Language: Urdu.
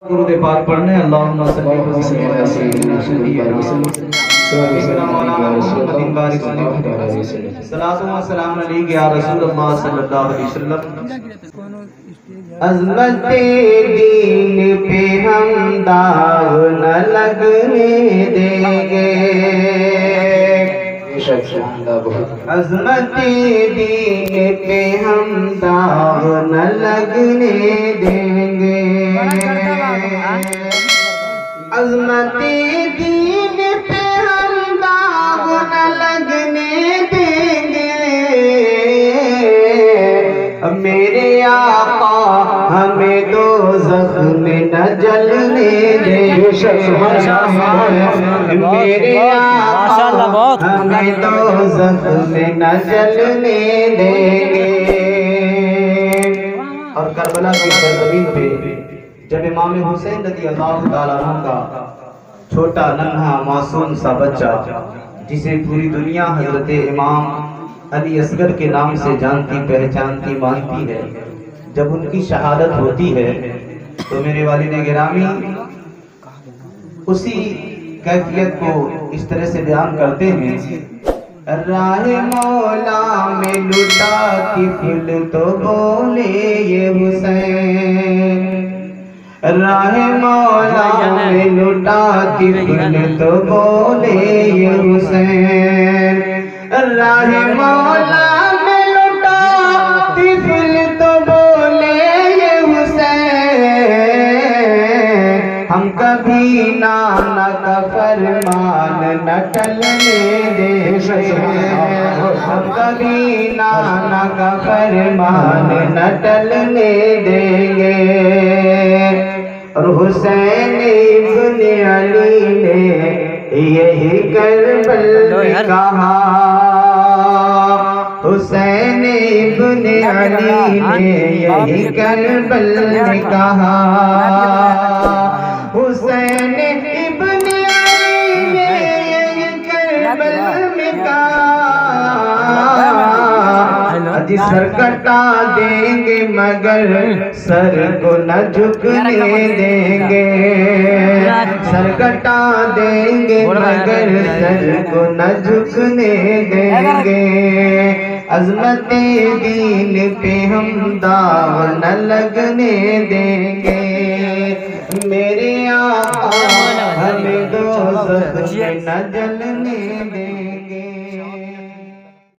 درود پاک پڑھنے اللہم صلی اللہ علیہ وسلم صلاۃ و سلام علیک یا رسول اللہ صلی اللہ علیہ وسلم۔ عظمت دین پہ ہم داغ نہ لگنے دیں گے، عظمت دین پہ ہم داغ نہ لگنے دیں گے، عظمت دین پہ ہم داغ نہ لگنے دیں گے، میرے آقا ہمیں دوزخ میں نہ جلنے دیں گے، میرے آقا ہمیں دوزخ میں نہ جلنے دیں گے۔ اور کربلا کی سرزمین پہ جب امام حسین رضی اللہ تعالیٰ عنہ کا چھوٹا ننھا معصوم سا بچہ جسے پوری دنیا حضرت امام علی اصغر کے نام سے جانتی پہچانتی مانتی ہے، جب ان کی شہادت ہوتی ہے تو میرے والد گرامی اسی کیفیت کو اس طرح سے بیان کرتے ہیں: راہ مولا میں لٹا طفل تو بولے یہ حسین، راہ مولا میں لٹا طفل تو بولے یہ حسین، راہ مولا میں لٹا طفل تو بولے یہ حسین، ہم کبھی نانا کا فرمان نہ ٹلنے دیں گے، ہم کبھی نانا کا فرمان نہ ٹلنے دیں گے۔ اور حسین ابن علی نے یہی کربل میں کہا، حسین ابن علی نے یہی کربل میں کہا، حسین ابن علی نے یہی کربل میں کہا، جی سر کٹا دیں گے مگر سر کو نہ جھکنے دیں گے، سر کٹا دیں گے مگر سر کو نہ جھکنے دیں گے، عظمت دین پہ ہم داغ نہ لگنے دیں گے، میرے آقا ہمیں دوزخ میں نہ جلنے دیں گے۔